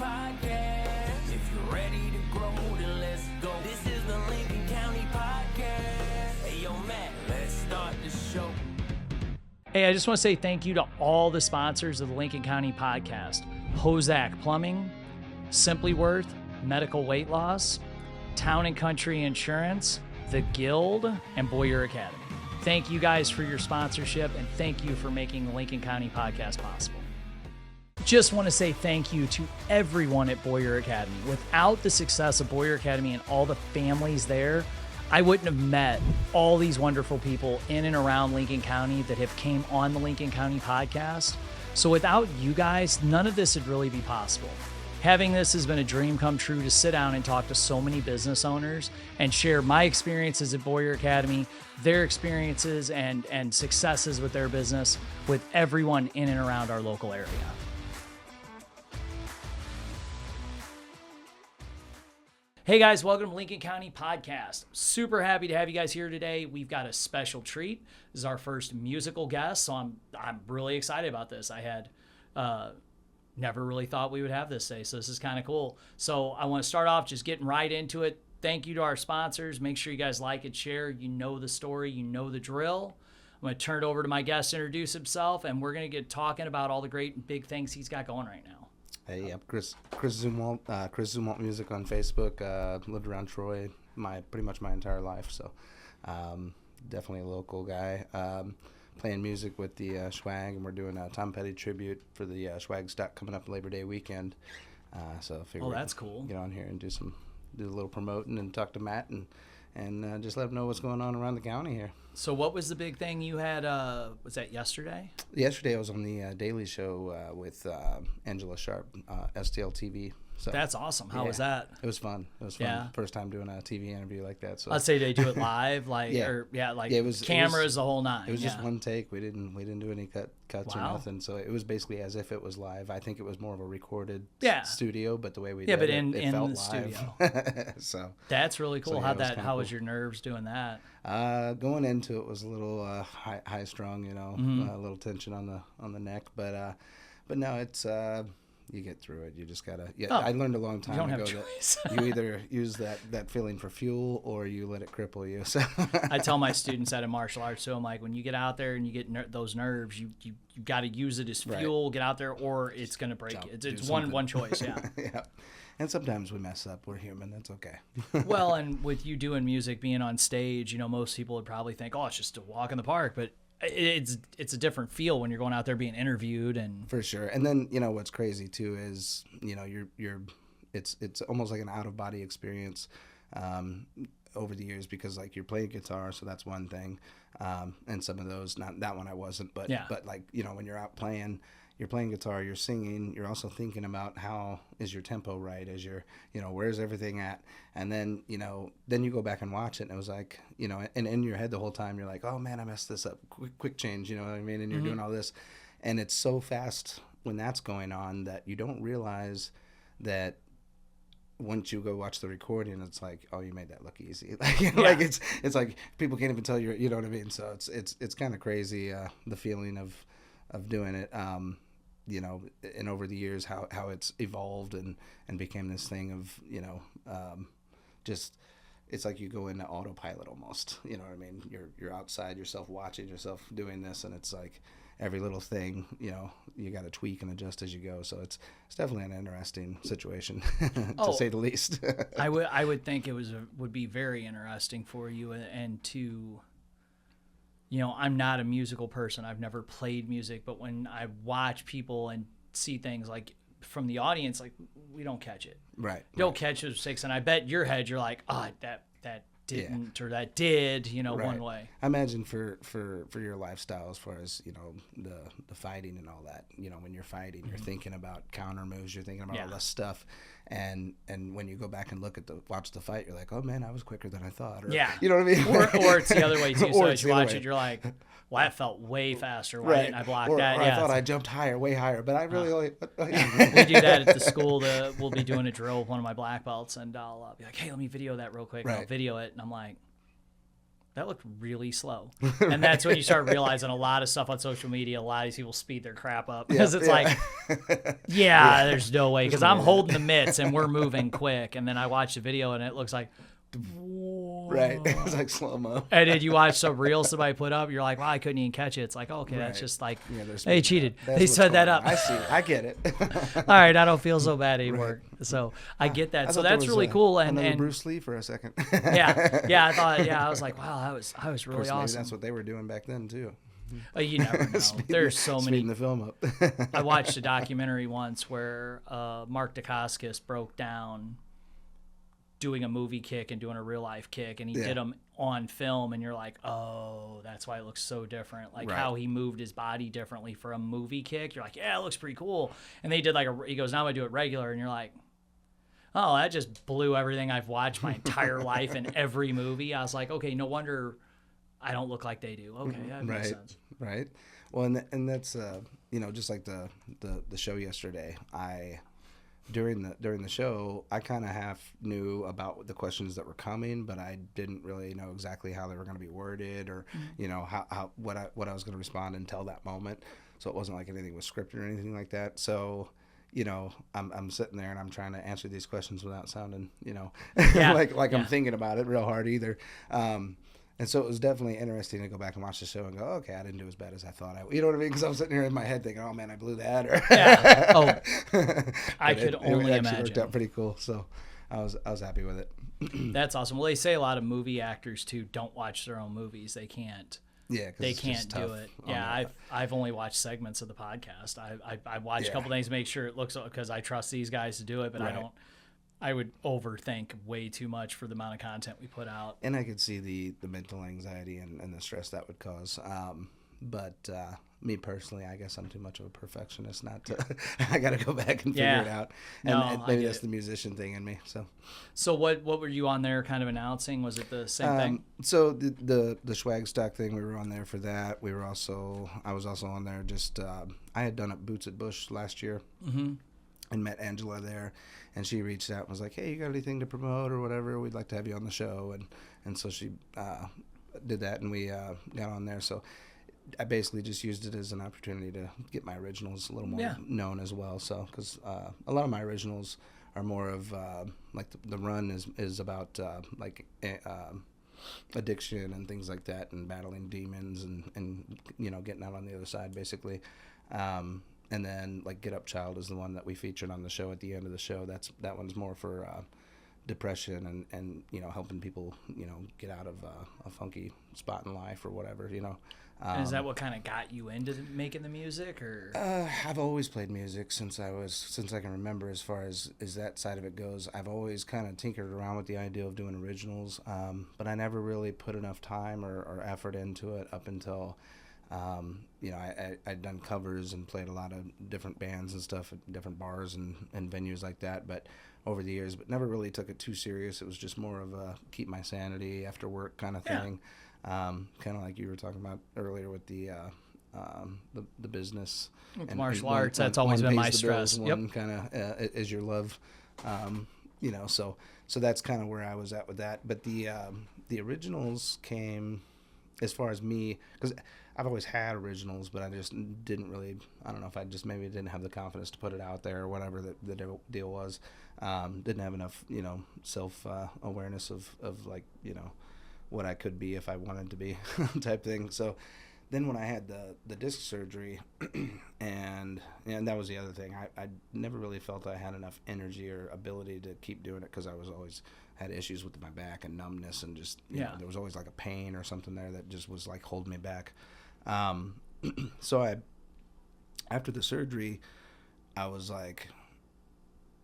Podcast. If you're ready to grow, then let's go. This is the Lincoln County Podcast. Hey, yo, Matt, let's start the show. Hey, I just want to say thank you to all the sponsors of the Lincoln County Podcast. Hozak Plumbing, Simply Worth, Medical Weight Loss, Town and Country Insurance, The Guild, and Boyer Academy. Thank you guys for your sponsorship, and thank you for making the Lincoln County Podcast possible. Just want to say thank you to everyone at Boyer Academy. Without the success of Boyer Academy and all the families there, I wouldn't have met all these wonderful people in and around Lincoln County that have came on the Lincoln County Podcast. So without you guys, none of this would really be possible. Having this has been a dream come true to sit down and talk to so many business owners and share my experiences at Boyer Academy, their experiences and successes with their business with everyone in and around our local area. Hey guys, welcome to Lincoln County Podcast. Super happy to have you guys here today. We've got a special treat. This is our first musical guest, so I'm really excited about this. I had never really thought we would have this today, so this is kind of cool. So I want to start off just getting right into it. Thank you to our sponsors. Make sure you guys like and share. You know the story. You know the drill. I'm going to turn it over to my guest to introduce himself, and we're going to get talking about all the great and big things he's got going right now. Hey, I'm Chris Zumwalt, Chris Zumwalt Music on Facebook. Lived around Troy pretty much my entire life, so definitely a local guy. Playing music with the Schwag, and we're doing a Tom Petty tribute for the Schwag stock coming up Labor Day weekend. So I figured that's cool. Get on here and do a little promoting and talk to Matt and just let him know what's going on around the county here. So what was the big thing you had, was that yesterday? Yesterday I was on the Daily Show with Angela Sharp, STL TV. So, that's awesome. How was that? It was fun. Yeah. First time doing a TV interview like that. So I'd say they do it live, it was cameras the whole nine. It was just one take. We didn't do any cuts or nothing. So it was basically as if it was live. I think it was more of a recorded studio, but the way we did but it felt the live. Studio. So that's really cool. So, how was your nerves doing that? Going into it was a little high strung, a little tension on the neck, but no, it's. You get through it. You just gotta. I learned a long time ago that you either use that feeling for fuel or you let it cripple you. So I tell my students that in martial arts, so I'm like, when you get out there and you get those nerves, you got to use it as fuel. Right. Get out there, or it's gonna break you. It's one choice. Yeah. Yeah. And sometimes we mess up. We're human. That's okay. Well, and with you doing music, being on stage, most people would probably think, oh, it's just a walk in the park, but it's a different feel when you're going out there being interviewed. And for sure. And then what's crazy too is it's almost like an out of body experience over the years, because like you're playing guitar, so that's one thing, and some of those, not that one I wasn't, but like when you're out playing, you're playing guitar, you're singing, you're also thinking about how is your tempo right, is your where's everything at, and then then you go back and watch it, and it was like and in your head the whole time you're like, oh man, I messed this up, quick change, you know what I mean, and you're doing all this, and it's so fast when that's going on that you don't realize that once you go watch the recording, it's like, oh, you made that look easy. Like it's like people can't even tell you know what I mean. So it's kind of crazy, the feeling of doing it. And over the years, how it's evolved and became this thing of, just, it's like you go into autopilot almost, you know what I mean? You're outside yourself, watching yourself doing this, and it's like every little thing, you got to tweak and adjust as you go. So it's definitely an interesting situation, to say the least. I would think it would be very interesting for you, and to, I'm not a musical person. I've never played music, but when I watch people and see things like from the audience, like we don't catch it. Right. Don't catch those six. And I bet your head, you're like, that didn't, or that did, right. One way. I imagine for your lifestyle, as far as, the fighting and all that, when you're fighting, you're thinking about counter moves, you're thinking about all this stuff. And when you go back and watch the fight, you're like, oh man, I was quicker than I thought. Or, you know what I mean? Or it's the other way too. So as you watch it, you're like, well, that felt way faster. Why didn't I block that? Or I thought I jumped higher, way higher, but I really only. We do that at the school. We'll be doing a drill with one of my black belts, and I'll be like, hey, let me video that real quick. And I'll video it, and I'm like, that looked really slow. And that's when you start realizing a lot of stuff on social media, a lot of these people speed their crap up because it's like, there's no way. Because I'm holding the mitts and we're moving quick. And then I watch the video and it looks like, right. It's like slow-mo. and then you watch some reel somebody put up, you're like, wow, I couldn't even catch it. It's like, okay, that's just like, they cheated. They set that up. I see. I get it. All right, I don't feel so bad anymore. Right. So I get that. So that's really cool. And Bruce Lee for a second. I thought, I was like, wow, that was really awesome. Maybe that's what they were doing back then too. You never know. There's so many. Speeding the film up. I watched a documentary once where Mark Dacascos broke down doing a movie kick and doing a real life kick, and he did them on film, and you're like, oh, that's why it looks so different. Like how he moved his body differently for a movie kick. You're like, yeah, it looks pretty cool. And they did he goes, now I'm gonna do it regular, and you're like, oh, that just blew everything I've watched my entire life in every movie. I was like, okay, no wonder I don't look like they do. Okay, that makes sense. Right. Well, and that's just like the show yesterday. During the show, I kind of half knew about the questions that were coming, but I didn't really know exactly how they were going to be worded, or how what I was going to respond until that moment. So it wasn't like anything was scripted or anything like that. So I'm sitting there and I'm trying to answer these questions without sounding like I'm thinking about it real hard either. And so it was definitely interesting to go back and watch the show and go, okay, I didn't do as bad as I thought I would. You know what I mean? Because I'm sitting here in my head thinking, oh, man, I blew that. I could only imagine. It worked out pretty cool. So I was happy with it. That's awesome. Well, they say a lot of movie actors, too, don't watch their own movies. They can't. Yeah, they can't do it. Yeah, I've only watched segments of the podcast. I watch a couple things to make sure it looks, because I trust these guys to do it, but I would overthink way too much for the amount of content we put out. And I could see the mental anxiety and the stress that would cause. But me personally, I guess I'm too much of a perfectionist not to. I got to go back and figure it out. And maybe that's the musician thing in me. So what were you on there kind of announcing? Was it the same thing? So the swag stock thing, we were on there for that. I was also on there just, I had done up Boots at Bush last year. Mm-hmm. And met Angela there, and she reached out and was like, hey, you got anything to promote or whatever? We'd like to have you on the show. And so she did that, and we got on there. So I basically just used it as an opportunity to get my originals a little more known as well. So because a lot of my originals are more of like the run is about addiction and things like that, and battling demons and getting out on the other side basically. And then like Get Up Child is the one that we featured on the show at the end of the show. That one's more for depression and helping people get out of a funky spot in life or whatever. And is that what kind of got you into making the music, or? I've always played music since I can remember. As far as that side of it goes, I've always kind of tinkered around with the idea of doing originals, but I never really put enough time or effort into it up until. I'd done covers and played a lot of different bands and stuff at different bars and venues like that, but over the years, but never really took it too serious. It was just more of a keep my sanity after work kind of thing. Kind of like you were talking about earlier with the business. With martial arts, that's always been my stress. One kind of is your love. So that's kind of where I was at with that. But the originals came as far as me, because I've always had originals, but I just didn't really, I don't know if I just maybe didn't have the confidence to put it out there or whatever the deal was. Didn't have enough, self-awareness of like, what I could be if I wanted to be type thing. So then when I had the disc surgery and that was the other thing, I never really felt I had enough energy or ability to keep doing it because I was always had issues with my back and numbness and just, there was always like a pain or something there that just was like holding me back. So after the surgery, I was like,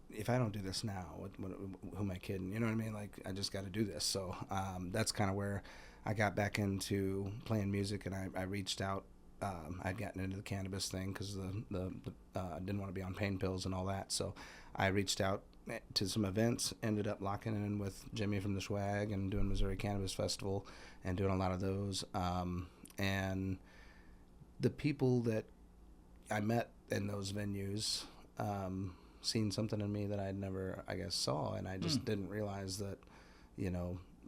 if I don't do this now, who am I kidding? You know what I mean? Like, I just got to do this. So that's kind of where I got back into playing music, and I reached out. I'd gotten into the cannabis thing because I didn't want to be on pain pills and all that. So I reached out to some events, ended up locking in with Jimmy from the Swag and doing Missouri Cannabis Festival and doing a lot of those. And the people that I met in those venues seen something in me that I'd never, I guess, saw, and I just didn't realize that,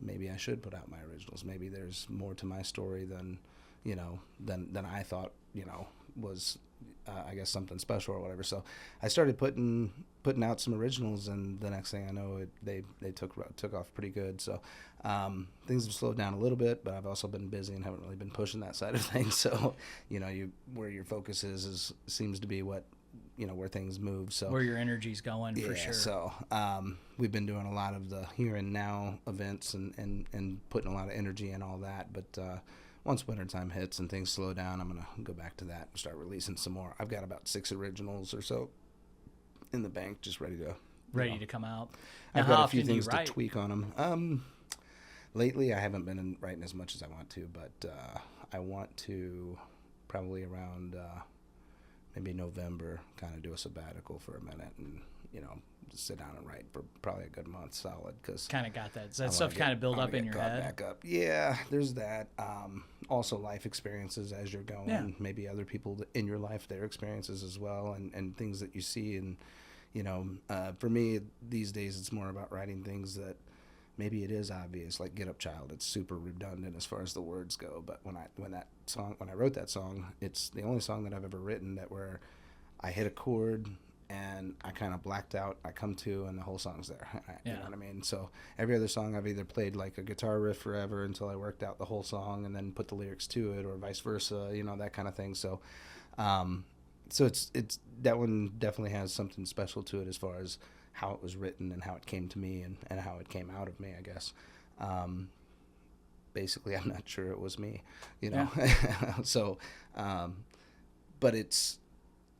maybe I should put out my originals. Maybe there's more to my story than, than I thought, was, I guess, something special or whatever. So I started putting out some originals, and the next thing I know, they took off pretty good. So things have slowed down a little bit, but I've also been busy and haven't really been pushing that side of things. So, where your focus seems to be what, where things move. So where your energy's going, for sure. So we've been doing a lot of the here and now events and putting a lot of energy in all that. But once wintertime hits and things slow down, I'm going to go back to that and start releasing some more. I've got about 6 originals or so in the bank, just ready to come out. I've got a few things to tweak on them. Lately, I haven't been writing as much as I want to, but I want to probably around maybe November kind of do a sabbatical for a minute and, just sit down and write for probably a good month solid. Cause kind of got that. Does that stuff kind of build up in your head? Back up. Yeah, there's that. Also life experiences as you're going. Yeah. Maybe other people in your life, their experiences as well, and things that you see. And, for me these days, it's more about writing things that maybe it is obvious, like Get Up Child. It's super redundant as far as the words go. But when I wrote that song, it's the only song that I've ever written that where I hit a chord and I kind of blacked out, I come to, and the whole song's there. You know what I mean? So every other song I've either played like a guitar riff forever until I worked out the whole song and then put the lyrics to it, or vice versa, that kind of thing. So so it's that one definitely has something special to it as far as how it was written and how it came to me and how it came out of me, I guess. Basically, I'm not sure it was me, So, but it's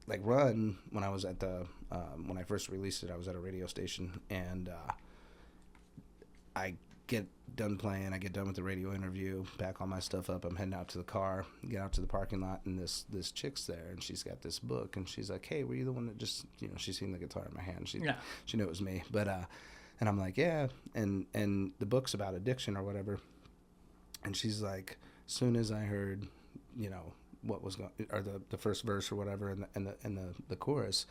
like Run, when I was at when I first released it, I was at a radio station, and I get done playing, I get done with the radio interview, pack all my stuff up, I'm heading out to the car, get out to the parking lot, and this chick's there, and she's got this book, and she's like, "Hey, were you the one that just," she's seen the guitar in my hand, she knew it was me, but and I'm like, "Yeah," and the book's about addiction or whatever, and she's like, as soon as I heard, what was going, or the first verse or whatever, and the chorus,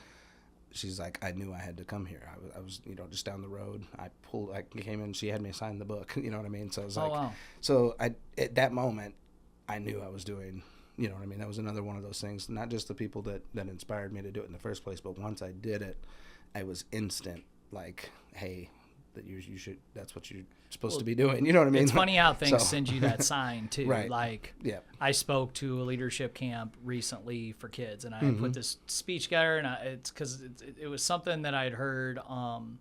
she's like, I knew I had to come here. I was just down the road. I came in, she had me sign the book, you know what I mean? So I was wow. So at that moment, I knew I was doing, you know what I mean? That was another one of those things, not just the people that inspired me to do it in the first place, but once I did it, I was instant, like, hey, that you should, that's what you're supposed to be doing, you know what I mean? It's funny how things send you that sign too. Right. Like, yeah. I spoke to a leadership camp recently for kids, and I put this speech together, and it's because it was something that I'd heard, and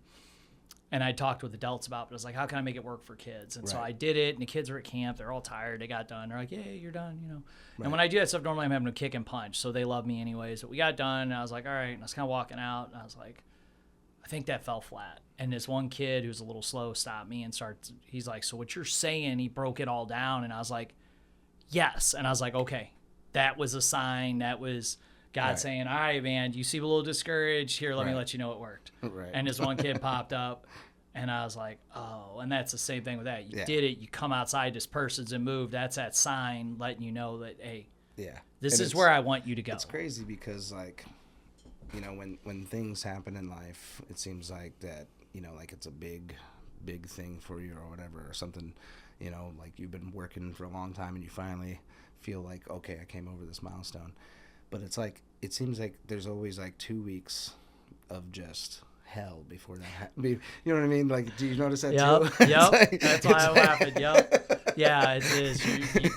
I talked with adults about, but I was like, how can I make it work for kids? And so I did it, and the kids were at camp, they're all tired, they got done, they're like, yeah, you're done, Right. And when I do that stuff, normally I'm having to kick and punch, so they love me anyways, but we got done, and I was like, all right, and I was kind of walking out, and I was like, I think that fell flat. And this one kid who's a little slow stopped me and he's like, so what you're saying, he broke it all down. And I was like, yes. And I was like, okay, that was a sign. That was God saying, all right, man, you seem a little discouraged. Here, let me let you know it worked. Right. And this one kid popped up, and I was like, oh, and that's the same thing with that. You did it. You come outside this person's and move. That's that sign letting you know that, hey, this is where I want you to go. It's crazy because, like, when things happen in life, it seems like that, like it's a big thing for you or whatever, or something, like you've been working for a long time and you finally feel like, okay, I came over this milestone. But it's like, it seems like there's always like 2 weeks of just hell before that happens. You know what I mean? Like, do you notice that too? Yep. Like, that's why I'm laughing. Yep. Yeah, it is.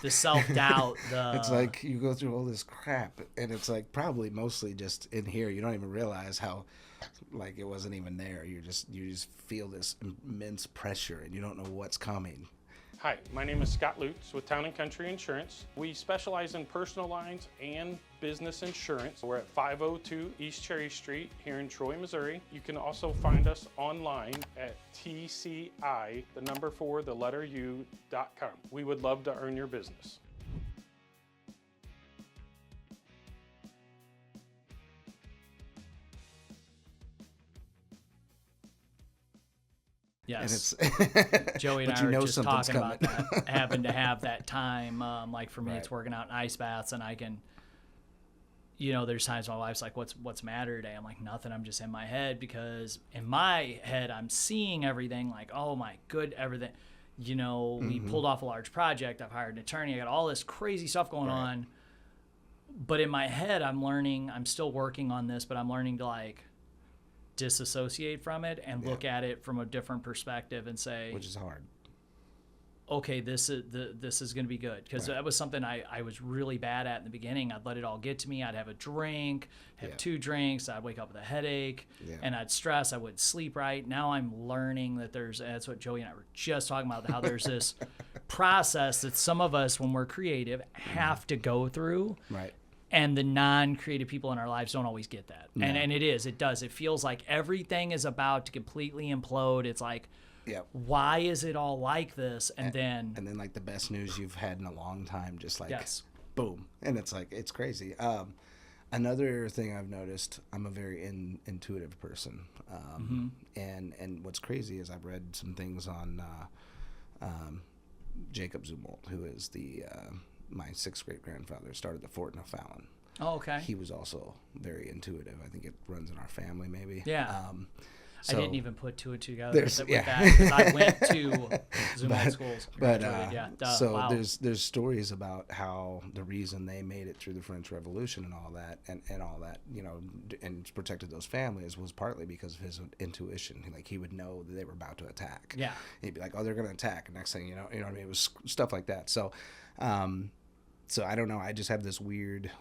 The self-doubt. It's like you go through all this crap, and it's like probably mostly just in here. You don't even realize how, like, it wasn't even there. You just feel this immense pressure, and you don't know what's coming. Hi, my name is Scott Lutz with Town & Country Insurance. We specialize in personal lines and business insurance. We're at 502 East Cherry Street here in Troy, Missouri. You can also find us online at tci.u.com. We would love to earn your business. Yes. And Joey and I were just talking about that. Having to have that time. Like for me, it's working out in ice baths, and I can, there's times my wife's like, what's matter today? I'm like, nothing. I'm just in my head, because in my head, I'm seeing everything like, oh my good, everything. You know, we pulled off a large project. I've hired an attorney. I got all this crazy stuff going on. But in my head, I'm still working on this, but I'm learning to like disassociate from it and look at it from a different perspective and say, which is hard. Okay, this is going to be good, because that was something I was really bad at in the beginning. I'd let it all get to me. I'd have a drink, have 2 drinks. I'd wake up with a headache, and I'd stress. I wouldn't sleep right. Now I'm learning that that's what Joey and I were just talking about, how there's this process that some of us, when we're creative, have to go through. Right. And the non-creative people in our lives don't always get that. No. And it does. It feels like everything is about to completely implode. It's like, why is it all like this? And then like the best news you've had in a long time, just like boom. And it's like, it's crazy. Another thing I've noticed, I'm a very intuitive person. And what's crazy is I've read some things on Jacob Zumwalt, who is my 6th great grandfather, started the Fort in O'Fallon. Oh, okay. He was also very intuitive. I think it runs in our family, maybe. Yeah. So I didn't even put 2 and 2 together with that, because I went to Zumwalt schools. So there's stories about how the reason they made it through the French Revolution and all that, you know, and protected those families was partly because of his intuition. Like, he would know that they were about to attack. Yeah. He'd be like, oh, they're going to attack. And next thing you know what I mean? It was stuff like that. So, so I don't know. I just have this weird,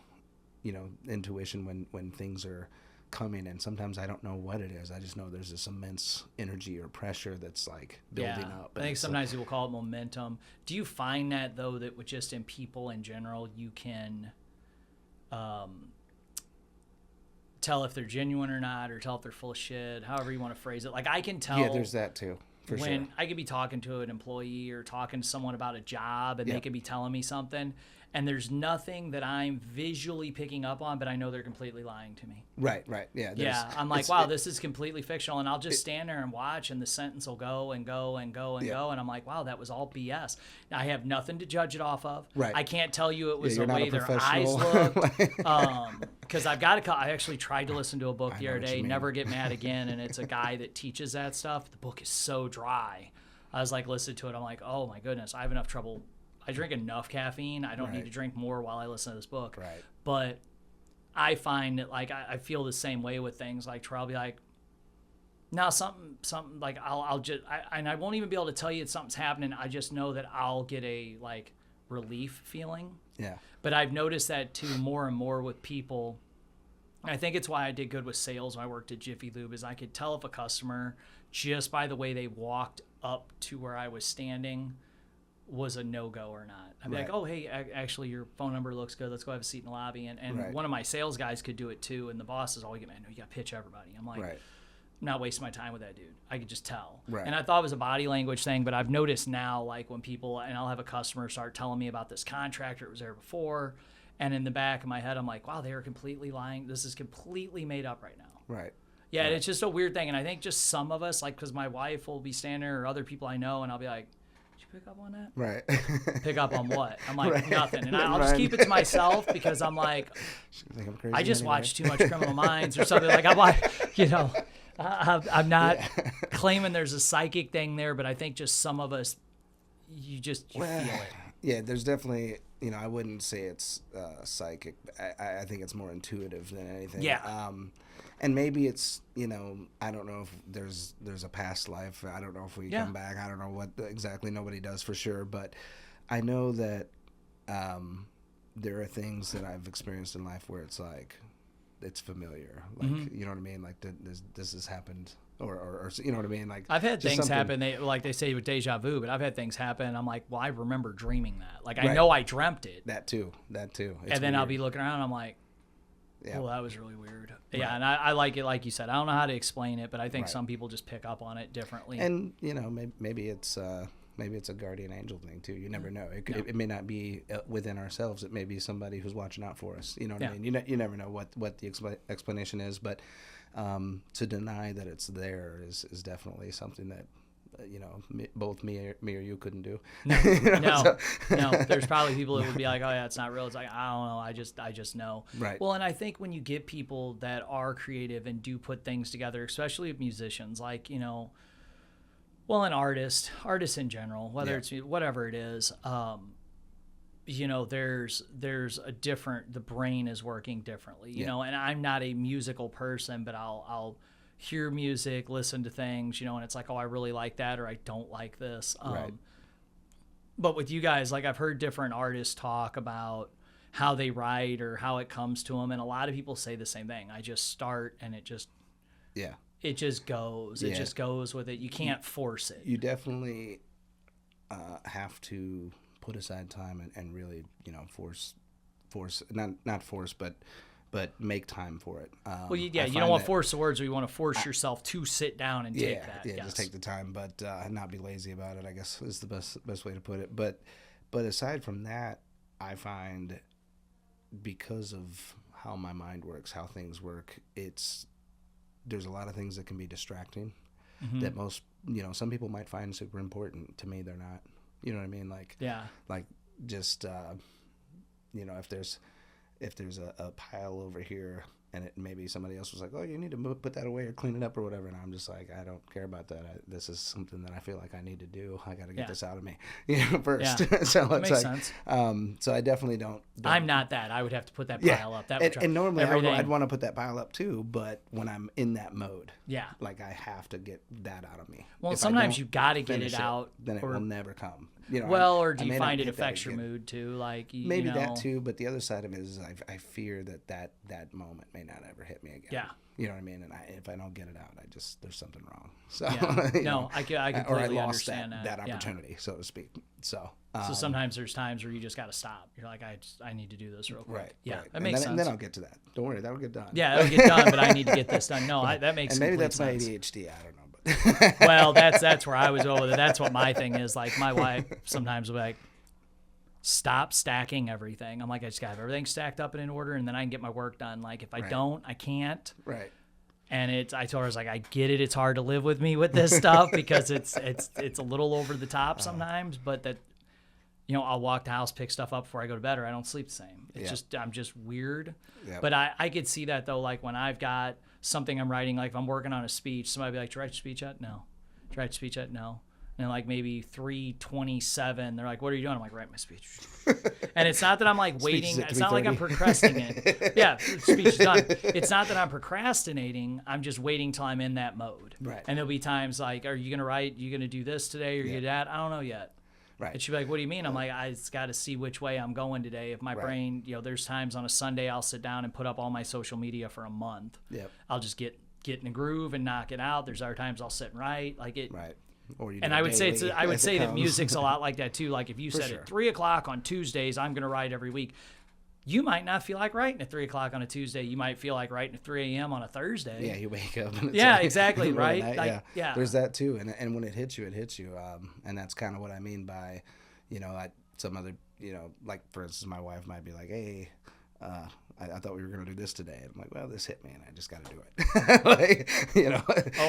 you know, intuition when things are coming, and sometimes I don't know what it is. I just know there's this immense energy or pressure that's like building up. I think sometimes people call it momentum. Do you find that, though, that with just in people in general, you can tell if they're genuine or not, or tell if they're full of shit, however you want to phrase it? Like, I can tell. Yeah, there's that too. When I could be talking to an employee or talking to someone about a job, and they could be telling me something, and there's nothing that I'm visually picking up on, but I know they're completely lying to me. Right. Yeah. I'm like, wow, this is completely fictional, and I'll just stand there and watch, and the sentence will go and go and go and go, and I'm like, wow, that was all BS. I have nothing to judge it off of. Right. I can't tell you it was the way their eyes looked. Because I actually tried to listen to a book the other day, Never Get Mad Again, and it's a guy that teaches that stuff. The book is so dry. I was like, listening to it, I'm like, oh my goodness, I have enough trouble. I drink enough caffeine. I don't need to drink more while I listen to this book. Right. But I find that, like, I feel the same way with things. Like, I'll be like, now something like I'll just, and I won't even be able to tell you that something's happening. I just know that I'll get a like relief feeling. Yeah. But I've noticed that too more and more with people. I think it's why I did good with sales when I worked at Jiffy Lube, is I could tell if a customer, just by the way they walked up to where I was standing, was a no-go or not. I'd be like, oh, hey, actually, your phone number looks good. Let's go have a seat in the lobby. And one of my sales guys could do it too, and the boss is always like, man, no, you got to pitch everybody. I'm like, I'm not wasting my time with that dude. I could just tell. And I thought it was a body language thing, but I've noticed now, like, when people, and I'll have a customer start telling me about this contractor, it was there before, and in the back of my head, I'm like, wow, they are completely lying. This is completely made up right now. Yeah, and it's just a weird thing. And I think just some of us, like, because my wife will be standing there, or other people I know, and I'll be like, pick up on that? Pick up on what? I'm like, nothing. And I'll just keep it to myself, because I'm like, I just watched too much Criminal Minds or something. Like, I'm like, you know, I'm not claiming there's a psychic thing there, but I think just some of us, you feel it. Yeah, there's definitely, you know, I wouldn't say it's psychic. I think it's more intuitive than anything. Yeah. And maybe it's, you know, I don't know if there's a past life. I don't know if we come back. I don't know what exactly. Nobody does for sure. But I know that there are things that I've experienced in life where it's like, it's familiar. Like, you know what I mean? Like, this has happened. Or you know what I mean? Like, I've had things happen. They say with deja vu, but I've had things happen. And I'm like, well, I remember dreaming that. Like, I know I dreamt it. That too. It's and then weird. I'll be looking around, and I'm like, well, that was really weird. Yeah, and I like it, like you said. I don't know how to explain it, but I think some people just pick up on it differently. And you know, maybe it's a guardian angel thing too. You never know. It may not be within ourselves. It may be somebody who's watching out for us. You know what I mean? You never know what the explanation is, but to deny that it's there is definitely something that you know, both me or you couldn't do. No. There's probably people that would be like, oh yeah, it's not real. It's like, I don't know. I just know. Right. Well, and I think when you get people that are creative and do put things together, especially with musicians, like, you know, Well, an artists in general, whether it's whatever it is, there's a different, the brain is working differently, you know, and I'm not a musical person, but I'll hear music, listen to things, and it's like, oh, I really like that, or I don't like this. Right. But with you guys, like I've heard different artists talk about how they write or how it comes to them. And a lot of people say the same thing. I just start and it just goes. It just goes with it. You can't force it. You definitely have to put aside time and really, force, not force, but make time for it. Well, you don't want to force the words, or you want to force yourself to sit down and take that. Yeah, just take the time, but not be lazy about it, I guess is the best way to put it. But aside from that, I find, because of how my mind works, how things work, there's a lot of things that can be distracting that most, some people might find super important. To me, they're not. You know what I mean? Like just, if there's a pile over here and maybe somebody else was like, oh, you need to put that away or clean it up or whatever. And I'm just like, I don't care about that. This is something that I feel like I need to do. I got to get this out of me, first. Yeah. So that it's makes like, sense. so I definitely don't. I'm not that. I would have to put that pile up. That would and normally everything. I'd want to put that pile up too, but when I'm in that mode, like I have to get that out of me. Well, If sometimes you got to get it out, then it will never come. Or do you find it affects your mood too? Like maybe that too, but the other side of it is I fear that moment may not ever hit me again. Yeah. You know what I mean? And if I don't get it out, there's something wrong. So I completely or I lost understand that opportunity, so to speak. So sometimes there's times where you just got to stop. You're like, I need to do this real quick. Right. Yeah, right. that makes sense. And then I'll get to that. Don't worry, that'll get done. Yeah, that'll get done, but I need to get this done. No, that makes and maybe complete that's sense. my ADHD. I don't know. But well, that's where I was over with it. That's what my thing is. Like my wife sometimes will be like, stop stacking everything. I'm like, I just got to have everything stacked up and in order, and then I can get my work done. Like if I don't, I can't. Right. And I told her, I was like, I get it. It's hard to live with me with this stuff because it's a little over the top sometimes, but that, I'll walk the house, pick stuff up before I go to bed, or I don't sleep the same. It's I'm just weird. Yep. But I could see that though. Like when I've got something I'm writing, like if I'm working on a speech, somebody be like, "Did you write your speech yet?" No. "Did you write your speech yet?" No. And like maybe 3:27, they're like, "What are you doing?" I'm like, "Write my speech." And it's not that I'm like waiting. It's not like I'm procrastinating. Yeah, speech is done. It's not that I'm procrastinating. I'm just waiting till I'm in that mode. Right. And there'll be times like, "Are you gonna write? You gonna do this today? Or you gonna do that?" I don't know yet. Right. And she'd be like, "What do you mean?" I'm like, I just got to see which way I'm going today. If my brain, there's times on a Sunday I'll sit down and put up all my social media for a month. Yep. I'll just get in a groove and knock it out. There's other times I'll sit and write like it. Right. Or you and I would say that music's a lot like that too. Like if you said sure. at 3:00 on Tuesdays, I'm going to write every week. You might not feel like writing at 3:00 on a Tuesday. You might feel like writing at 3 a.m. on a Thursday. Yeah, you wake up. And it's exactly, right? Night, yeah. There's that too, and when it hits you, it hits you. And that's kind of what I mean by, some other, like for instance, my wife might be like, "Hey, I thought we were going to do this today." And I'm like, "Well, this hit me, and I just got to do it."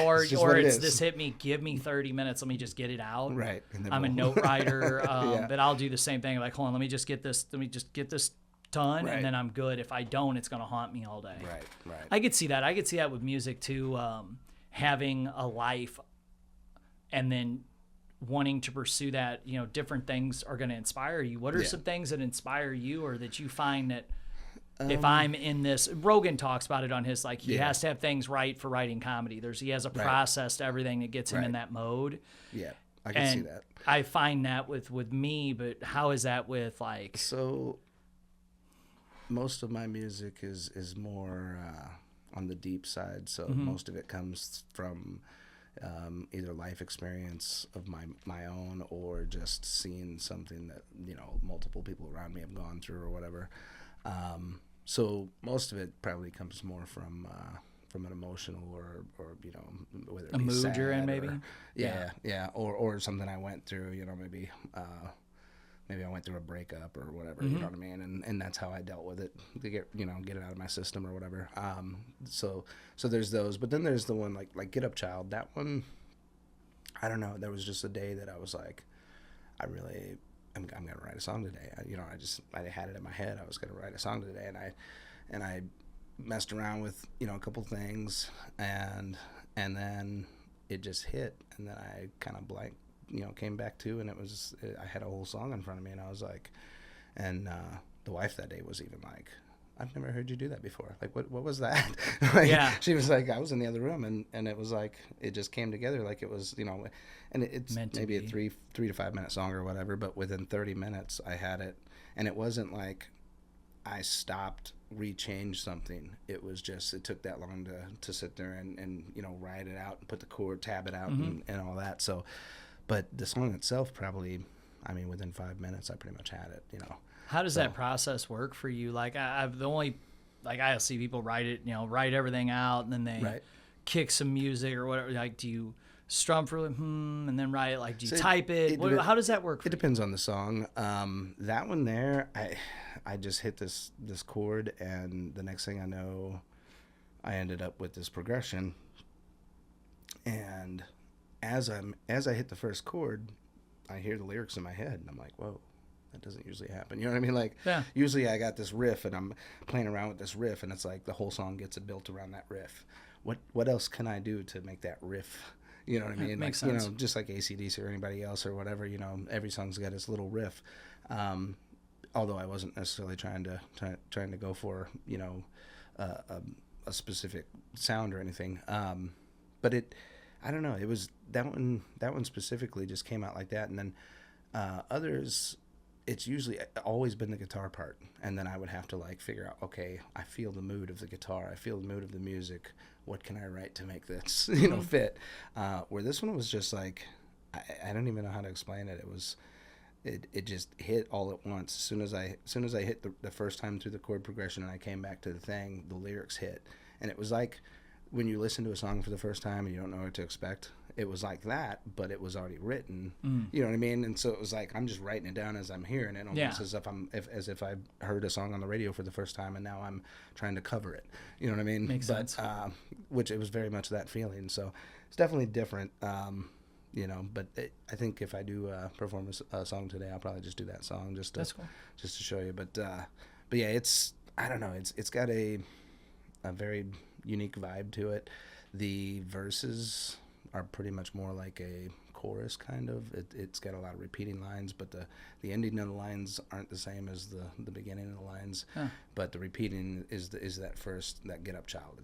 Or it's this hit me. Give me 30 minutes. Let me just get it out. Right. And then I'm a note writer, but I'll do the same thing. Like, hold on, let me just get this done, and then I'm good. If I don't, it's going to haunt me all day. Right. I could see that. I could see that with music too. Having a life, and then wanting to pursue that. Different things are going to inspire you. What are some things that inspire you, or that you find that? If I'm in this, Rogan talks about it on his, like, he has to have things right for writing comedy. He has a process to everything that gets him in that mode. Yeah, I can see that. I find that with me, but how is that with, like... So, most of my music is more on the deep side, so most of it comes from either life experience of my own, or just seeing something that, multiple people around me have gone through or whatever. So most of it probably comes more from an emotional or whether it be mood sad you're in, maybe. Or something I went through. Maybe I went through a breakup or whatever. You know what I mean? And that's how I dealt with it, to get it out of my system or whatever. So there's those, but then there's the one like Get Up Child. That one, I don't know. There was just a day that I was like, I'm gonna write a song today. I had it in my head. I was gonna write a song today, and I messed around with a couple things, and then it just hit, and then I kind of came back to, and I had a whole song in front of me, and I was like, and the wife that day was even like, I've never heard you do that before. Like, what was that? Like, yeah. She was like, I was in the other room, and it was like, it just came together like it was, and it's maybe a 3 to 5 minute song or whatever, but within 30 minutes I had it, and it wasn't like I stopped, rechanged something. It was just, it took that long to sit there and write it out and put the chord, tab it out, and all that. So, but the song itself probably, within 5 minutes I pretty much had it, How does that process work for you? Like I see people write it, write everything out, and then they kick some music or whatever. Like, do you strum for and then write it? Like, do you type it? How does that work for you? It depends on the song. That one there, I just hit this chord, and the next thing I know, I ended up with this progression. And as I hit the first chord, I hear the lyrics in my head, and I'm like, whoa. That doesn't usually happen. You know what I mean? Like, usually I got this riff, and I'm playing around with this riff, and it's like the whole song gets built around that riff. What else can I do to make that riff? You know what I mean? Makes like, sense. Just like AC/DC or anybody else or whatever, every song's got its little riff. Although I wasn't necessarily trying to go for, a specific sound or anything. But I don't know. It was that one specifically just came out like that. And then others, it's usually always been the guitar part, and then I would have to like figure out, okay, I feel the mood of the guitar, I feel the mood of the music, what can I write to make this fit, where this one was just like, I don't even know how to explain it. It just hit all at once. As soon as I hit the first time through the chord progression and I came back to the thing, the lyrics hit, and it was like when you listen to a song for the first time and you don't know what to expect. It was like that, but it was already written. You know what I mean? And so it was like I'm just writing it down as I'm hearing it, almost as if I heard a song on the radio for the first time, and now I'm trying to cover it. You know what I mean? Makes sense. Which it was very much that feeling. So it's definitely different. But I think if I do perform a song today, I'll probably just do that song just to show you. But yeah, I don't know. It's got a very unique vibe to it. The verses are pretty much more like a chorus kind of. It's got a lot of repeating lines, but the ending of the lines aren't the same as the beginning of the lines. But the repeating is that get up child.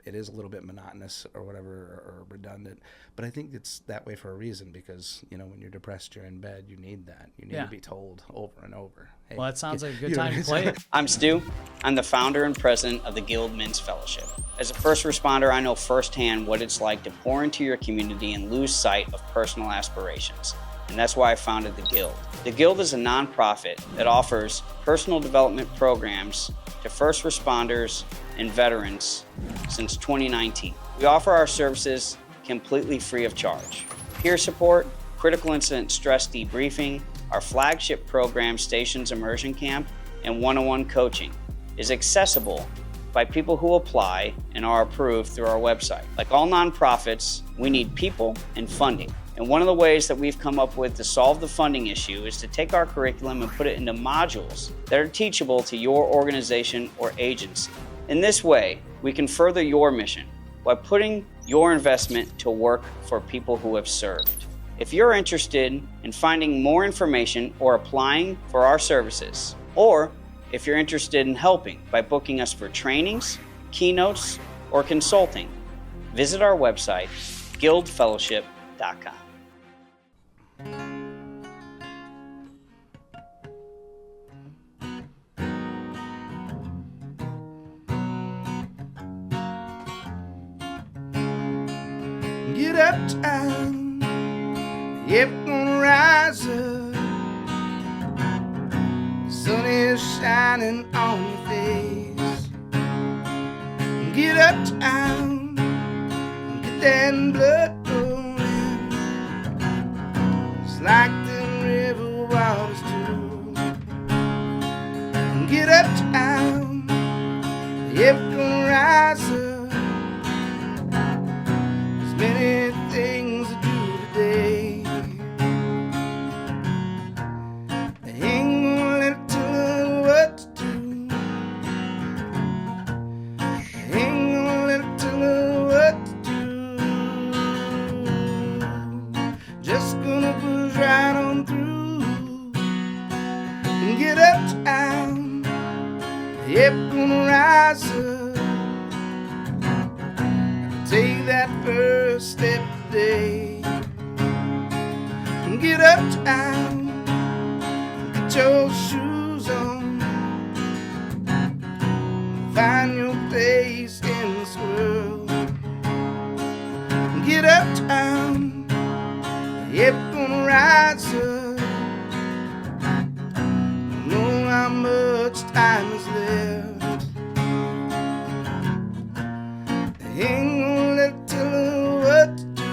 It is a little bit monotonous or whatever, or redundant, but I think it's that way for a reason, because when you're depressed, you're in bed, you need that. You need to be told over and over. Hey, well, that sounds like a good time to play it. I'm Stu. I'm the founder and president of the Guild Men's Fellowship. As a first responder, I know firsthand what it's like to pour into your community and lose sight of personal aspirations. And that's why I founded the Guild. The Guild is a nonprofit that offers personal development programs to first responders and veterans since 2019. We offer our services completely free of charge. Peer support, critical incident stress debriefing, our flagship program, Stations Immersion Camp, and one-on-one coaching is accessible by people who apply and are approved through our website. Like all nonprofits, we need people and funding. And one of the ways that we've come up with to solve the funding issue is to take our curriculum and put it into modules that are teachable to your organization or agency. In this way, we can further your mission by putting your investment to work for people who have served. If you're interested in finding more information or applying for our services, or if you're interested in helping by booking us for trainings, keynotes, or consulting, visit our website, guildfellowship.com. Get up, time, yep, gonna rise up. The sun is shining on your face. Get up, time, get that blood flowing, just like the river waters do. Get up, time, yep, gonna rise up. Many things to do today. I ain't gonna let it tell her what to do. I ain't gonna let it tell her what to do. first step today. Get uptown, get your shoes on, find your place in this world. Get uptown, you're gonna rise up. Don't know how much time is left. They ain't gonna let tell her what to do.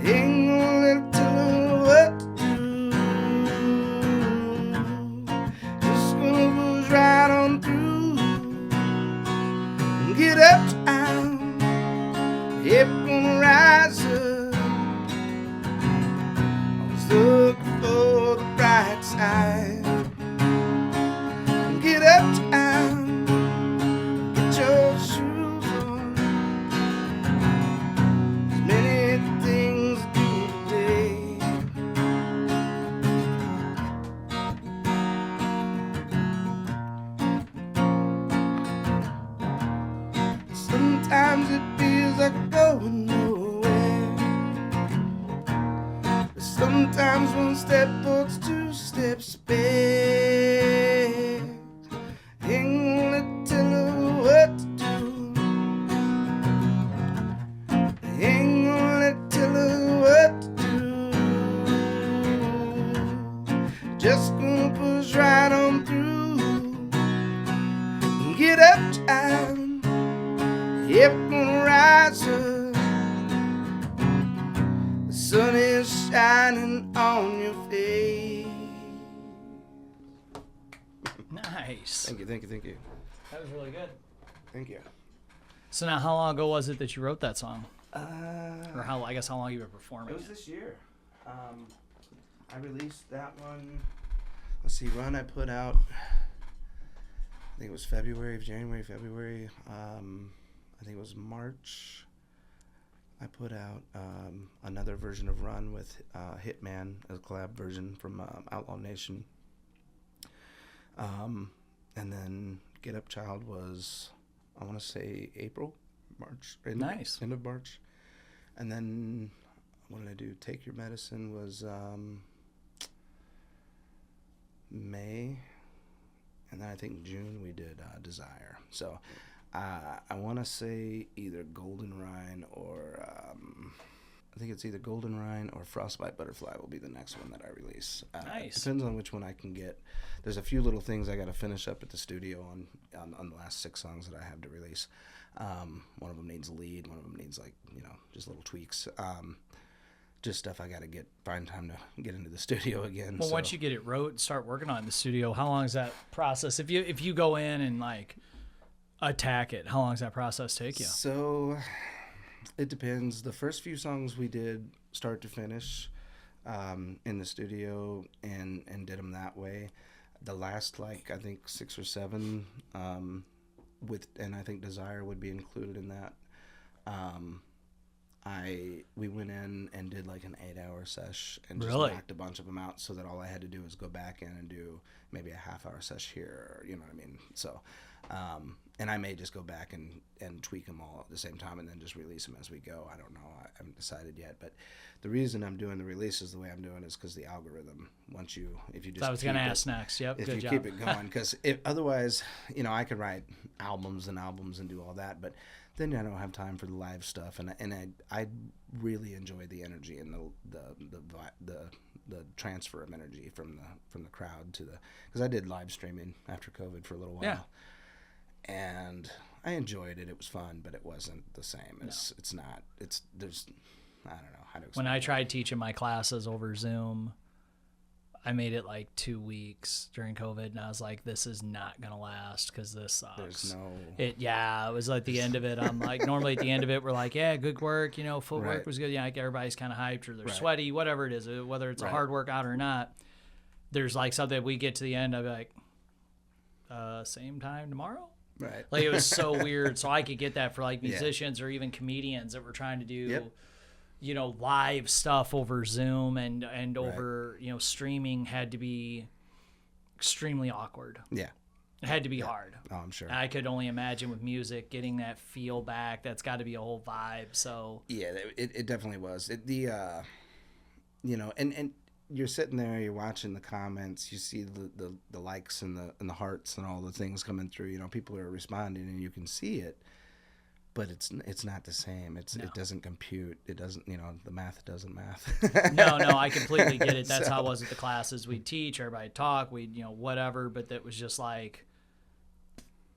They ain't gonna let tell her what to do. Just gonna push right on through and get uptown. Yep, gonna rise up. Always look for the bright side. Get uptown, get your shoes on. There's many things to do today. Sometimes it feels like going nowhere. Sometimes one step puts two steps back. Ain't gonna tell her what to do. Ain't gonna tell her what to do. Just gonna push right on through and get uptown. Yep, gonna rise up. The sun is shining on your face. Nice. Thank you, thank you, thank you. That was really good. Thank you. So now, how long ago was it that you wrote that song? Or Or how long you been performing It was it? this year. I released that one. Let's see, Run I put out, I think it was January, February. I think it was March. I put out another version of Run with Hitman, a collab version from Outlaw Nation. And then Get Up Child was, I want to say March. Nice. End of March. And then what did I do? Take Your Medicine was May. And then I think June we did Desire. So I want to say either Golden Rhine or I think it's either Golden Rhine or Frostbite Butterfly will be the next one that I release. Nice. Depends on which one I can get. There's a few little things I got to finish up at the studio on the last 6 songs that I have to release. One of them needs a lead. One of them needs just little tweaks. Just stuff I got to find time to get into the studio again. Well, once you get it wrote and start working on it in the studio, how long is that process? If you go in and like attack it, how long does that process take you? So it depends. The first few songs we did start to finish in the studio and did them that way. The last I think 6 or 7 and I think Desire would be included in that. We went in and did like an 8-hour sesh and just knocked a bunch of them out, so that all I had to do was go back in and do maybe a half-hour sesh here, or, you know what I mean? So, and I may just go back and tweak them all at the same time and then just release them as we go. I don't know. I haven't decided yet. But the reason I'm doing the releases the way I'm doing is because the algorithm, if you just So I was going to ask next. Yep, if good you job. keep it going, because otherwise, I could write albums and do all that, but then I don't have time for the live stuff, and I really enjoy the energy and the transfer of energy from the crowd to because I did live streaming after COVID for a little while. Yeah. And I enjoyed it. It was fun, but it wasn't the same. It's not. There's I don't know how to explain. When I tried teaching my classes over Zoom, I made it like 2 weeks during COVID, and I was like, this is not going to last because this sucks. There's no... It was like the end of it. I'm like, normally at the end of it, we're like, yeah, good work. Footwork was good. Yeah, like everybody's kind of hyped or they're sweaty, whatever it is, whether it's a hard workout or not. There's like something we get to the end, I'd be like, same time tomorrow? Right. Like it was so weird. So I could get that for like musicians or even comedians that were trying to do, live stuff over Zoom and over, streaming had to be extremely awkward. Yeah. It had to be hard. Oh, I'm sure. And I could only imagine with music, getting that feel back. That's got to be a whole vibe. So Yeah, it definitely was. You know, and you're sitting there, you're watching the comments, you see the likes and the hearts and all the things coming through. You know, people are responding, and you can see it, but it's not the same. It doesn't compute. It doesn't. You know, the math doesn't math. No, I completely get it. That's how it was at the classes we teach. Everybody talk. We whatever. But that was just like.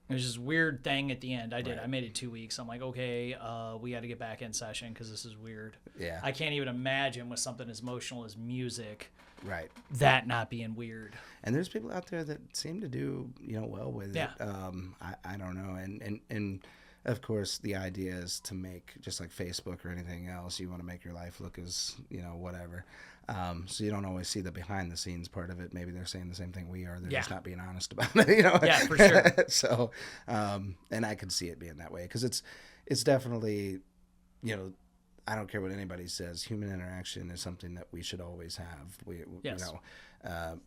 It was just weird thing at the end. I made it 2 weeks. I'm like, okay, we got to get back in session because this is weird. Yeah. I can't even imagine with something as emotional as music, Right. that not being weird. And there's people out there that seem to do, well with Yeah. it. I don't know. And of course, the idea is to make, just like Facebook or anything else, you want to make your life look as, whatever. So you don't always see the behind the scenes part of it. Maybe they're saying the same thing we are. They're just not being honest about it, Yeah, for sure. So, and I could see it being that way because it's definitely, I don't care what anybody says. Human interaction is something that we should always have. Yes.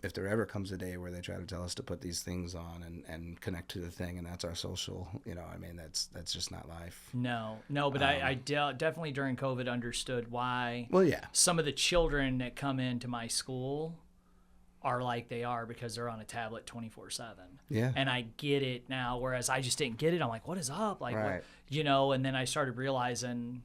If there ever comes a day where they try to tell us to put these things on and connect to the thing, and that's our social, that's just not life. No, but I definitely during COVID understood why. Well, yeah. Some of the children that come into my school are like they are because they're on a tablet 24/7. Yeah. And I get it now, whereas I just didn't get it. I'm like, what is up? Like, Right. and then I started realizing.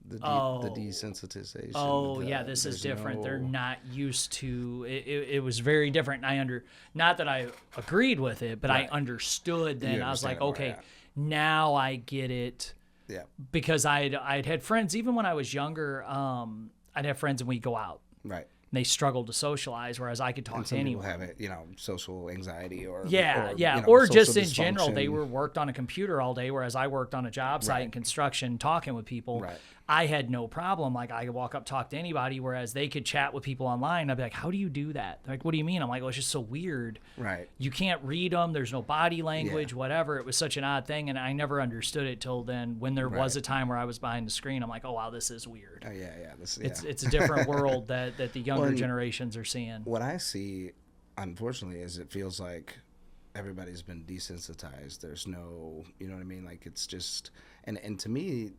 The desensitization. Oh, yeah, this is different. They're not used to it. It was very different. And not that I agreed with it, but I understood then. I was like, okay, now I get it. Yeah. Because I'd had friends, even when I was younger, I'd have friends and we'd go out. Right. And they struggled to socialize, whereas I could talk to anyone. Some people have it, social anxiety or or just social in general, they dysfunction. worked on a computer all day, whereas I worked on a job site in construction, talking with people. Right. I had no problem. Like I could walk up, talk to anybody, whereas they could chat with people online. I'd be like, "How do you do that?" They're like, "What do you mean?" I'm like, "Well, it's just so weird. Right. You can't read them. There's no body language, whatever." It was such an odd thing, and I never understood it till then. When there was a time where I was behind the screen, I'm like, "Oh wow, this is weird." Oh yeah. It's a different world that the younger generations are seeing. What I see, unfortunately, is it feels like everybody's been desensitized. There's no, you know what I mean? Like it's just, and to me,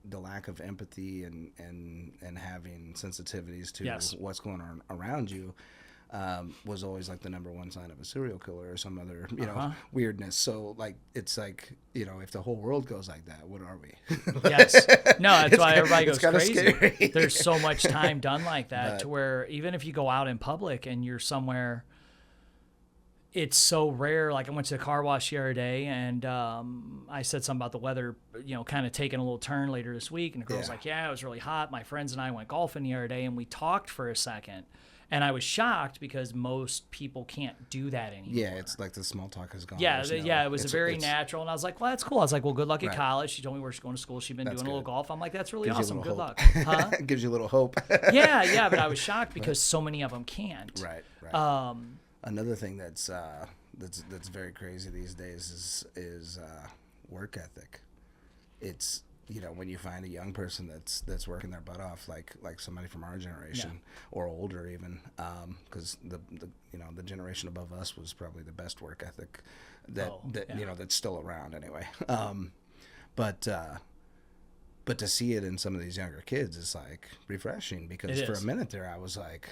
the lack of empathy and having sensitivities to what's going on around you was always like the number one sign of a serial killer or some other, weirdness. So like, it's like, if the whole world goes like that, what are we? Yes. No, that's why everybody goes crazy. Scary. There's so much time done like that to where even if you go out in public and you're somewhere, it's so rare. Like I went to the car wash the other day and I said something about the weather, kind of taking a little turn later this week. And the girl's like, yeah, it was really hot. My friends and I went golfing the other day and we talked for a second. And I was shocked because most people can't do that anymore. Yeah, it's like the small talk has gone. Yeah, it was very natural. And I was like, well, that's cool. I was like, well, good luck at college. She told me where she's going to school. She'd been doing a little golf. I'm like, that's really awesome. Good luck. Huh? Gives you a little hope. Yeah, but I was shocked because so many of them can't. Right. Another thing that's very crazy these days is work ethic. It's when you find a young person that's working their butt off, like somebody from our generation or older even, because the generation above us was probably the best work ethic that's still around anyway. But to see it in some of these younger kids is like refreshing because for a minute there I was like,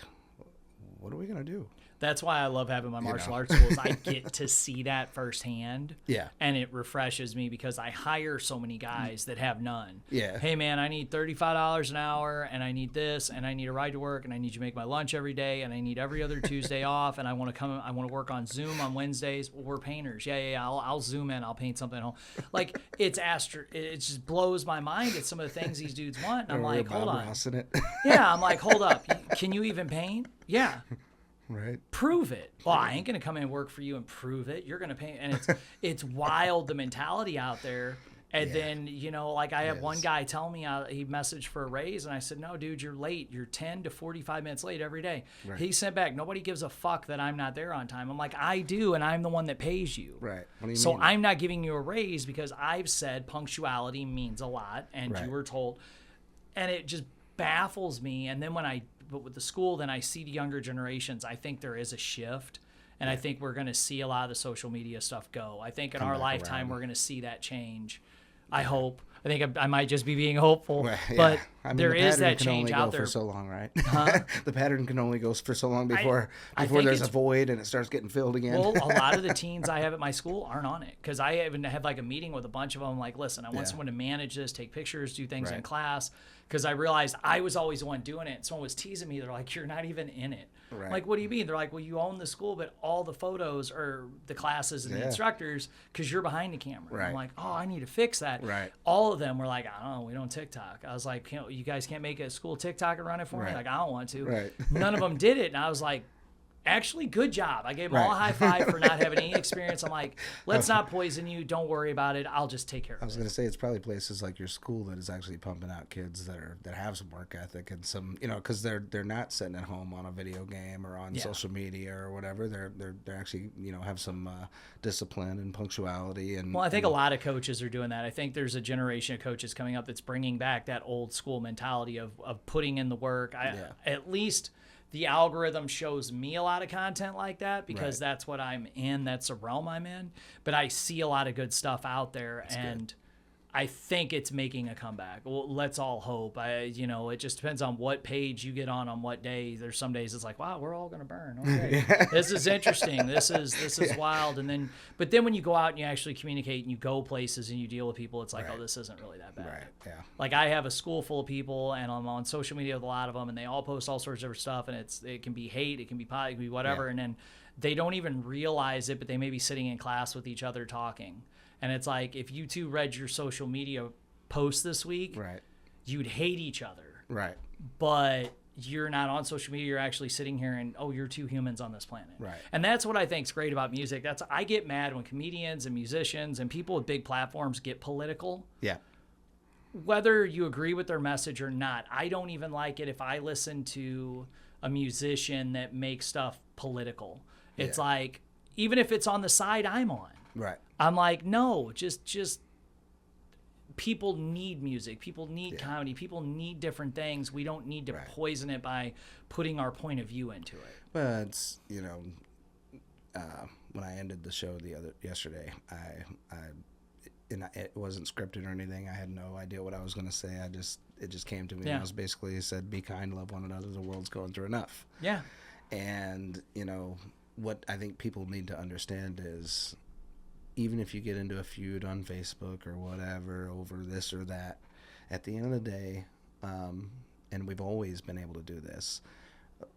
what are we gonna do? That's why I love having my martial arts schools. I get to see that firsthand. Yeah. And it refreshes me because I hire so many guys that have none. Yeah. Hey, man, I need $35 an hour, and I need this, and I need a ride to work, and I need you to make my lunch every day, and I need every other Tuesday off, and I want to work on Zoom on Wednesdays. Well, we're painters. Yeah. I'll Zoom in. I'll paint something at home. Like, it just blows my mind at some of the things these dudes want. And I'm like, hold on. Yeah, I'm like, hold up. Can you even paint? Yeah. Right. Prove it. Well, I ain't gonna come in and work for you and prove it. You're gonna pay, and it's wild the mentality out there. And then like I have one guy tell me he messaged for a raise, and I said, no, dude, you're late. You're 10 to 45 minutes late every day. Right. He sent back, nobody gives a fuck that I'm not there on time. I'm like, I do, and I'm the one that pays you. Right. What do you so mean? I'm not giving you a raise because I've said punctuality means a lot, and you were told, and it just baffles me. And then but with the school, then I see the younger generations. I think there is a shift, And I think we're going to see a lot of the social media stuff go. I think in our lifetime, we're going to see that change. I hope. I think I might just be being hopeful, Well, yeah. but I mean, there the is pattern that can change only out go there. for so long, right? Huh? The pattern can only go for so long before I think there's a it's- void and it starts getting filled again. Well, a lot of the teens I have at my school aren't on it because I even had like a meeting with a bunch of them. Like, listen, I want someone to manage this, take pictures, do things in Right. class. Because I realized I was always the one doing it. Someone was teasing me. They're like, "You're not even in it." Right. Like, what do you mean? They're like, "Well, you own the school, but all the photos are the classes and the Yeah. instructors because you're behind the camera." Right. I'm like, "Oh, I need to fix that." Right. All of them were like, "I don't know, we don't TikTok." I was like, "You guys can't make a school TikTok and run it for me?" Right. Like, I don't want to. Right. None of them did it, and I was like, actually, good job. I gave them all a Right. high five for not having any experience. I'm like, let's not poison you. Don't worry about it. I'll just take care I of was it. going to say it's probably places like your school that is actually pumping out kids that have some work ethic and some, because they're not sitting at home on a video game or on social media or whatever. They're actually have some discipline and punctuality and. Well, I think a lot of coaches are doing that. I think there's a generation of coaches coming up that's bringing back that old school mentality of putting in the work. At least the algorithm shows me a lot of content like that because that's what I'm in. That's the realm I'm in. But I see a lot of good stuff out there, and I think it's making a comeback. Well, let's all hope. It just depends on what page you get on what day. There's some days it's like, wow, we're all gonna burn. Okay, this is interesting. This is wild. But then when you go out and you actually communicate and you go places and you deal with people, it's like, oh, this isn't really that bad. Right. Yeah. Like I have a school full of people, and I'm on social media with a lot of them, and they all post all sorts of different stuff, and it can be hate, it can be pot, it can be whatever, and then they don't even realize it, but they may be sitting in class with each other talking. And it's like, if you two read your social media posts this week, Right. you'd hate each other. Right. But you're not on social media. You're actually sitting here and, you're two humans on this planet. Right. And that's what I think is great about music. I get mad when comedians and musicians and people with big platforms get political. Yeah. Whether you agree with their message or not, I don't even like it if I listen to a musician that makes stuff political. It's like, even if it's on the side I'm on. Right. I'm like, no, just people need music. People need comedy. People need different things. We don't need to poison it by putting our point of view into it. Well, it's when I ended the show yesterday, it wasn't scripted or anything. I had no idea what I was going to say. It just came to me. Yeah. It was basically said, "Be kind, love one another. The world's going through enough." Yeah. And what I think people need to understand is, even if you get into a feud on Facebook or whatever over this or that, at the end of the day, and we've always been able to do this,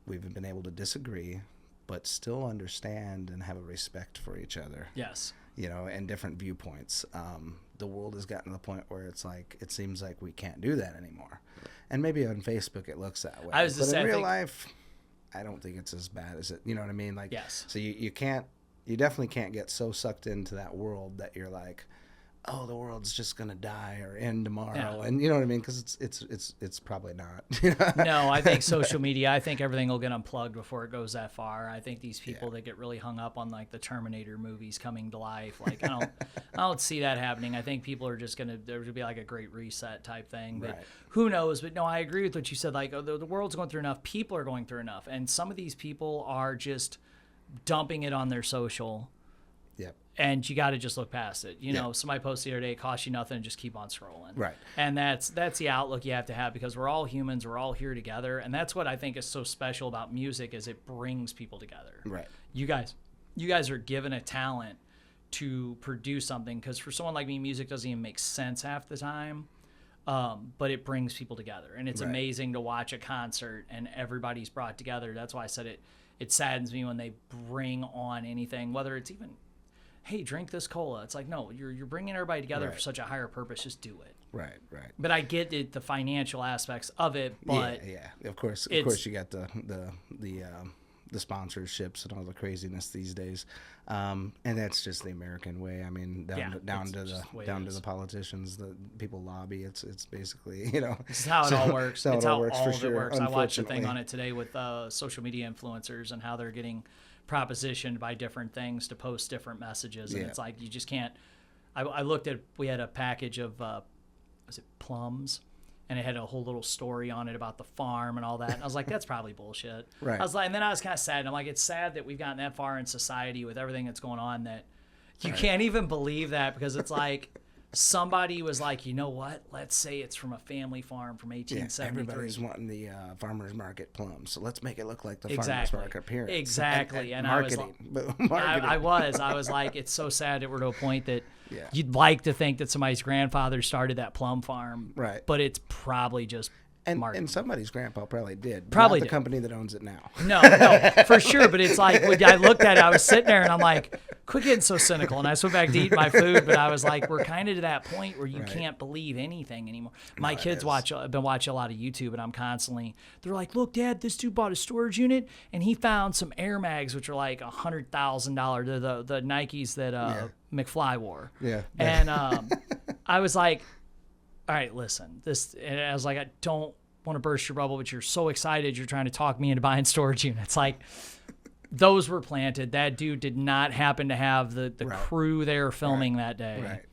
we've been able to disagree, but still understand and have a respect for each other. Yes. And different viewpoints. The world has gotten to the point where it seems like we can't do that anymore. And maybe on Facebook it looks that way. But in real life, I don't think it's as bad as it. You know what I mean? Like, yes. So you definitely can't get so sucked into that world that you're like, oh, the world's just gonna die or end tomorrow, and you know what I mean? Because it's probably not. No, I think social media. I think everything will get unplugged before it goes that far. I think these people that get really hung up on like the Terminator movies coming to life, like I don't see that happening. I think people are just there's gonna be like a great reset type thing, but who knows? But no, I agree with what you said. Like the world's going through enough. People are going through enough, and some of these people are just dumping it on their social. Yep. And you got to just look past it. Somebody posted the other day, it costs you nothing, just keep on scrolling. Right. And that's the outlook you have to have, because we're all humans, we're all here together, and that's what I think is so special about music, is it brings people together. Right. You guys are given a talent to produce something, because for someone like me, music doesn't even make sense half the time. But it brings people together, and it's amazing to watch a concert and everybody's brought together. That's why I said it saddens me when they bring on anything, whether it's even, hey, drink this cola. It's like, no, you're bringing everybody together for such a higher purpose. Just do it. Right. But I get it, the financial aspects of it. But yeah. Of course, you got the sponsorships and all the craziness these days, and that's just the American way. I mean, down to the politicians, the people lobby. It's basically This is how it all works. It's how all for of it sure. works. I watched a thing on it today with social media influencers and how they're getting propositioned by different things to post different messages, and it's like you just can't. I looked at, we had a package of was it plums, and it had a whole little story on it about the farm and all that. And I was like, that's probably bullshit. Right. I was like, and then I was kind of sad. And I'm like, it's sad that we've gotten that far in society with everything that's going on that you can't even believe that, because it's like somebody was like, you know what? Let's say it's from a family farm from 1873. Everybody's wanting the farmer's market plums, so let's make it look like the Exactly. farmer's market appearance. Exactly. And marketing. I was like, it's so sad that we're to a point that Yeah. you'd like to think that somebody's grandfather started that plum farm, Right. but it's probably just marketing. And somebody's grandpa probably did. Probably Not the did. company that owns it now. No, for sure. But it's like, when I looked at it, I was sitting there and I'm like, quit getting so cynical. And I just went back to eat my food, but I was like, we're kind of to that point where you Right. can't believe anything anymore. My it kids is. I've been watching a lot of YouTube, and I'm constantly, they're like, look, Dad, this dude bought a storage unit and he found some Air Mags, which are like $100,000. They're the Nikes that McFly wore. Yeah. And I was like, all right, listen, and I was like, I don't want to burst your bubble, but you're so excited you're trying to talk me into buying storage units. Like, those were planted. That dude did not happen to have the crew there filming that day Right.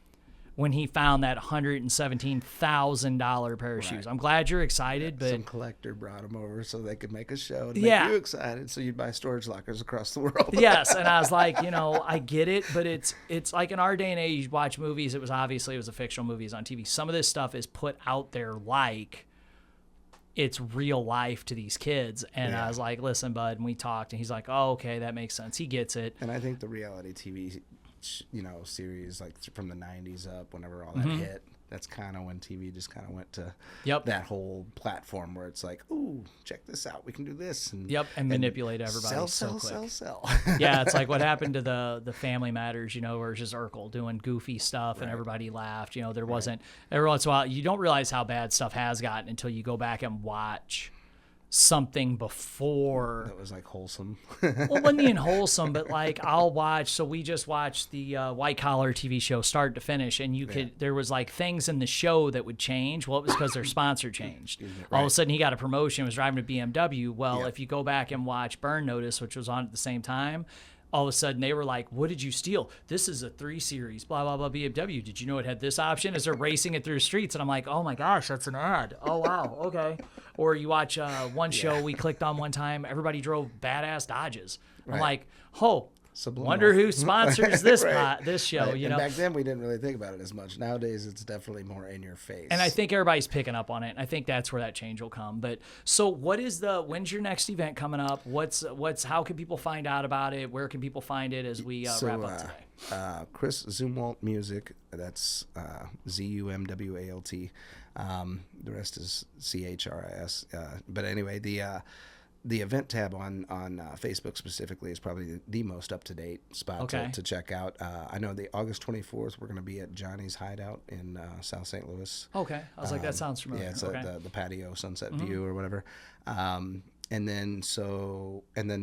when he found that $117,000 pair of shoes. I'm glad you're excited, but Some collector brought them over so they could make a show and Yeah. make you excited, so you'd buy storage lockers across the world. yes, and I was like, I get it, but it's like in our day and age, you watch movies, it was a fictional movies on TV. Some of this stuff is put out there like it's real life to these kids. And I was like, listen, bud, and we talked, and he's like, oh, okay, that makes sense. He gets it. And I think the reality TV, series like from the 90s up, whenever all that hit, that's kind of when TV just kind of went to that whole platform where it's like, ooh, check this out, we can do this. And manipulate everybody sell. Yeah, it's like what happened to the Family Matters, where it's just Urkel doing goofy stuff and everybody laughed. There wasn't, every once in a while, you don't realize how bad stuff has gotten until you go back and watch something before. That was like wholesome. Well, it wasn't even wholesome, but like we just watched the White Collar TV show start to finish, and there was like things in the show that would change. Well, it was because their sponsor changed. All of a sudden he got a promotion, was driving a BMW. Well, if you go back and watch Burn Notice, which was on at the same time, all of a sudden they were like, what did you steal? This is a 3 Series, blah, blah, blah, BMW. Did you know it had this option? As they're racing it through the streets. And I'm like, oh my gosh, that's an ad. Oh, wow. Okay. Or you watch one show we clicked on one time, everybody drove badass Dodges. I'm like, Subliminal. wonder who sponsors this Right. this show, Right. And back then we didn't really think about it as much. Nowadays it's definitely more in your face. And I think everybody's picking up on it. And I think that's where that change will come. But so when's your next event coming up? How can people find out about it? Where can people find it as we wrap up today? Chris Zumwalt Music, that's Zumwalt. The rest is CHRIS. But anyway, the event tab on Facebook specifically is probably the most up-to-date spot to check out. I know the August 24th, we're going to be at Johnny's Hideout in South St. Louis. Okay. I was like, that sounds familiar. Yeah, it's the patio sunset view or whatever. And then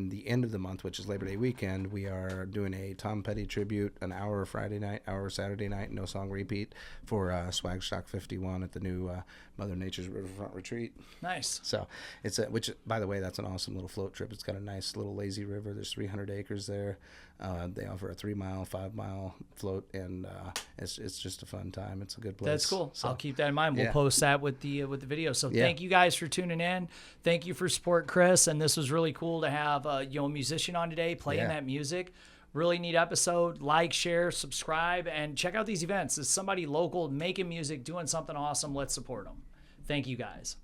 the end of the month, which is Labor Day weekend, we are doing a Tom Petty tribute, an hour Friday night, hour Saturday night, no song repeat for Swag Stock 51 at the new Mother Nature's Riverfront Retreat. Nice. So it's which, by the way, that's an awesome little float trip. It's got a nice little lazy river. There's 300 acres there. They offer a 3-mile, 5-mile float, and it's just a fun time. It's a good place. That's cool. So, I'll keep that in mind. We'll post that with the video. So thank you guys for tuning in. Thank you for support, Chris. And this was really cool to have a musician on today playing that music. Really neat episode. Like, share, subscribe, and check out these events. There's somebody local making music, doing something awesome. Let's support them. Thank you guys.